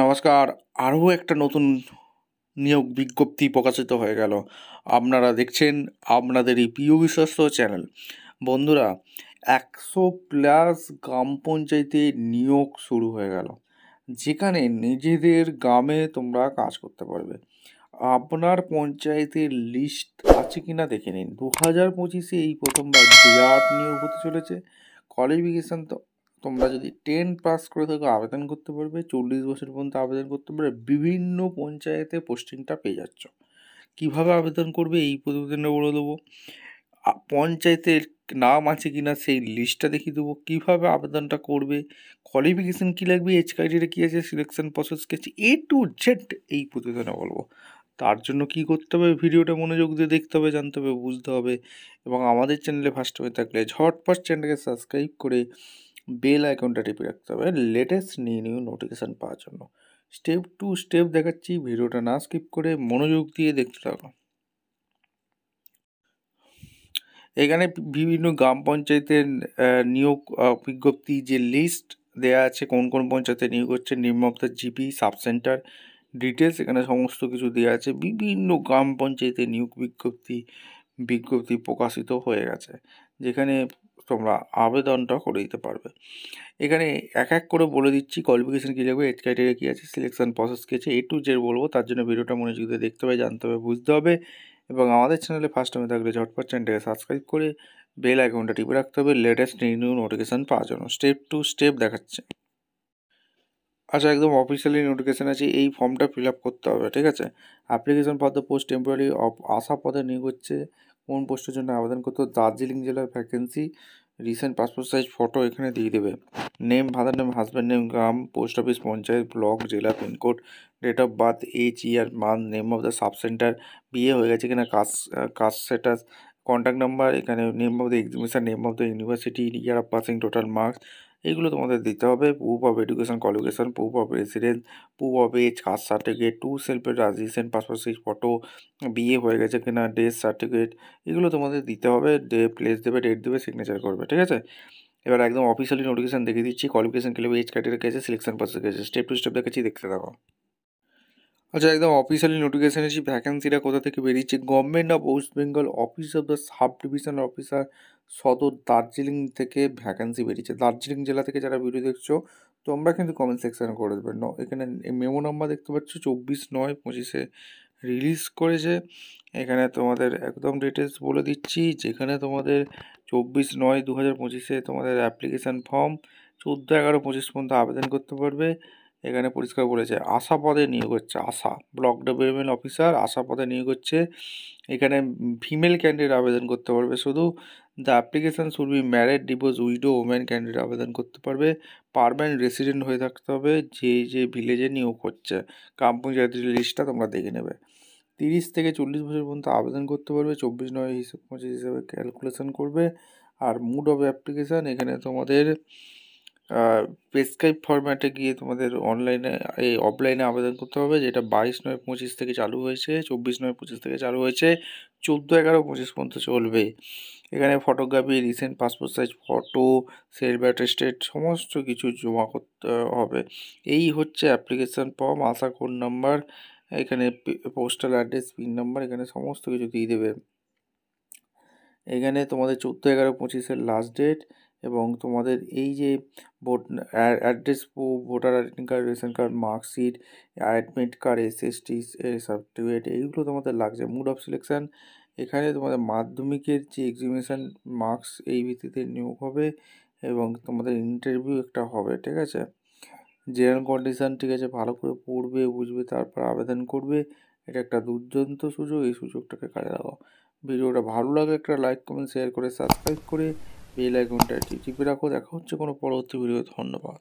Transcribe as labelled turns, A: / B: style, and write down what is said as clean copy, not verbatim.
A: নমস্কার। আরও একটা নতুন নিয়োগ বিজ্ঞপ্তি প্রকাশিত হয়ে গেল। আপনারা দেখছেন আপনাদের এই প্রিয় বিশ্বস্ত চ্যানেল। বন্ধুরা, 100+ গ্রাম পঞ্চায়েতে নিয়োগ শুরু হয়ে গেল, যেখানে নিজেদের গ্রামে তোমরা কাজ করতে পারবে। আপনার পঞ্চায়েতের লিস্ট আছে কি না দেখে নিন। 2025-এ এই প্রথমবার বিরাট নিয়োগ হতে চলেছে। কোয়ালিফিকেশান তো তোমরা যদি 10 পাস করে থাকো আবেদন করতে পারবে। 40 বছর পর্যন্ত আবেদন করতে পারবে। বিভিন্ন পঞ্চায়েতে পোস্টিংটা পেয়ে যাচ্ছ। কীভাবে আবেদন করবে এই প্রতিবেদনে বলে দেবো। পঞ্চায়েতের নাম আছে কি না সেই লিস্টটা দেখিয়ে দেবো। কীভাবে আবেদনটা করবে, কোয়ালিফিকেশান কী লাগবে, এজ ক্রাইটেরিয়া কী আছে, সিলেকশন প্রসেস কী আছে, A to Z এই প্রতিবেদনে বলবো। তার জন্য কি করতে হবে, ভিডিওটা মনোযোগ দিয়ে দেখতে হবে, জানতে হবে, বুঝতে হবে। এবং আমাদের চ্যানেলে ফার্স্ট হয়ে থাকলে ঝটপট চ্যানেলকে সাবস্ক্রাইব করে বেল আইকনটা টিপে রাখতে হবে লেটেস্ট নিউ নোটিফিকেশান পাওয়ার জন্য। স্টেপ টু স্টেপ দেখাচ্ছি, ভিডিওটা না স্কিপ করে মনোযোগ দিয়ে দেখতে থাকো। এখানে বিভিন্ন গ্রাম পঞ্চায়েতের নিয়োগ বিজ্ঞপ্তি যে লিস্ট দেওয়া আছে, কোন কোন পঞ্চায়েতে নিয়োগ হচ্ছে, name of the GP, sub centre details, এখানে সমস্ত কিছু দেওয়া আছে। বিভিন্ন গ্রাম পঞ্চায়েতে নিয়োগ বিজ্ঞপ্তি প্রকাশিত হয়ে গেছে, যেখানে তোমরা আবেদনটা করে দিতে পারবে। এখানে এক এক করে বলে দিচ্ছি কোয়ালিফিকেশান কী লাগবে, এজ ক্রাইটেরিয়া কী আছে, সিলেকশন প্রসেস কী আছে, A to Z বলবো। তার জন্য ভিডিওটা মনোযোগ দিয়ে দেখতে হবে, জানতে হবে, বুঝতে হবে। এবং আমাদের চ্যানেলে ফার্স্ট টাইমে থাকলে ঝটপট চ্যানেলটাকে সাবস্ক্রাইব করে বেল আইকনটা টিপে রাখতে হবে লেটেস্ট নিউ নোটিফিকেশান পাওয়ার জন্য। স্টেপ টু স্টেপ দেখাচ্ছে। আচ্ছা, একদম অফিসিয়ালি নোটিফিকেশান আছে, এই ফর্মটা ফিল আপ করতে হবে, ঠিক আছে। Application for the post temporary ASHA পদে নিয়োগ হচ্ছে। কোন পোস্টের জন্য আবেদন করতে হবে, দার্জিলিং জেলার vacancy. Recent passport size photo এখানে দিয়ে দেবে। Name, father name, husband name, গ্রাম, পোস্ট অফিস, পঞ্চায়েত, ব্লক, জেলা, pincode, date of birth, age, year, month, name of the sub centre, বিয়ে হয়ে গেছে কিনা, কাস্ট স্ট্যাটাস, কন্ট্যাক্ট নাম্বার, এখানে name of the exhibition, name of the university, year of passing, total marks, এগুলো তোমাদের দিতে হবে। Proof of education qualification, proof of residence, proof of age, caste certificate, two সেলফের রিসেন্ট পাসপোর্ট সাইজ ফটো, বিয়ে হয়ে গেছে কিনা, ডেথ সার্টিফিকেট, এগুলো তোমাদের দিতে হবে। প্লেস দেবে, ডেট দেবে, সিগনেচার করবে, ঠিক আছে। এবার একদম অফিসিয়ালি নোটিফিকেশান দেখিয়ে দিচ্ছি। কোয়ালিফিকেশান কী লাগবে, এজ ক্রাইটেরিয়া কী আছে, সিলেকশন প্রসেস কী আছে, স্টেপ টু স্টেপ দেখাচ্ছি, দেখতে থাকো। আচ্ছা, একদম অফিসিয়ালি নোটিফিকেশান এসেছি। ভ্যাকেন্সিটা কোথা থেকে বেরিয়েছে, government of West Bengal, office of the sub division officer, সদর, দার্জিলিং থেকে ভ্যাকেন্সি বেরিয়েছে। দার্জিলিং জেলা থেকে যারা ভিডিও দেখছো তোমরা কিন্তু কমেন্ট সেকশানে করে দেবে। এখানে মেমো নাম্বার দেখতে পাচ্ছ, 24/9/25-এ রিলিজ করেছে। এখানে তোমাদের একদম ডিটেলস বলে দিচ্ছি, যেখানে তোমাদের 24/9/2025-এ তোমাদের অ্যাপ্লিকেশান ফর্ম 14/11/25 পর্যন্ত আবেদন করতে পারবে। এখানে পরিষ্কার বলেছে আশা পদে নিয়োগ হচ্ছে। আশা ব্লক ডেভেলপমেন্ট অফিসার আশা পদে নিয়োগ হচ্ছে। এখানে ফিমেল ক্যান্ডিডেট আবেদন করতে পারবে শুধু। The application should be married, divorce, widow, women candidate আবেদন করতে পারবে। পার্মানেন্ট রেসিডেন্ট হয়ে থাকতে হবে যে ভিলেজে নিয়োগ হচ্ছে। গ্রাম পঞ্চায়েতের লিস্টটা তোমরা দেখে নেবে। 30 থেকে 40 বছর পর্যন্ত আবেদন করতে পারবে। 24/9/25 হিসাবে ক্যালকুলেশন করবে। আর মুড অফ অ্যাপ্লিকেশান, এখানে তোমাদের প্রেসক্রাইব ফরম্যাটে গিয়ে তোমাদের অনলাইনে অফলাইনে আবেদন করতে হবে, যেটা 22/9/25 থেকে চালু হয়েছে, 24/9/25 থেকে চালু হয়েছে, 14/11/25 পর্যন্ত চলবে। এখানে photography, recent passport size photo, self attested সমস্ত কিছু জমা করতে হবে। এই হচ্ছে অ্যাপ্লিকেশান ফর্ম। আশা কোড নাম্বার, এখানে পোস্টাল অ্যাড্রেস, পিন নাম্বার, এখানে সমস্ত কিছু দিয়ে দেবে। এখানে তোমাদের 14/11/25-এর লাস্ট ডেট, এবং তোমাদের এই যে vote address proof, voter identity card, ration card, marksheet, admit card, SST certificate, এইগুলো তোমাদের লাগছে। মুড অফ সিলেকশান, এখানে তোমাদের মাধ্যমিকের যে এক্সামিনেশান মার্কস এই ভিত্তিতে নিয়োগ হবে, এবং তোমাদের ইন্টারভিউ একটা হবে, ঠিক আছে। জেনারেল কন্ডিশান, ঠিক আছে, ভালো করে পড়বে, বুঝবে, তারপর আবেদন করবে। এটা একটা দুর্দান্ত সুযোগ, এই সুযোগটাকে কাজে লাগাও। ভিডিওটা ভালো লাগে একটা লাইক, কমেন্ট, শেয়ার করে সাবস্ক্রাইব করে বেল আইকনটা টিপে রাখো। দেখা হচ্ছে কোনো পরবর্তী ভিডিও। ধন্যবাদ।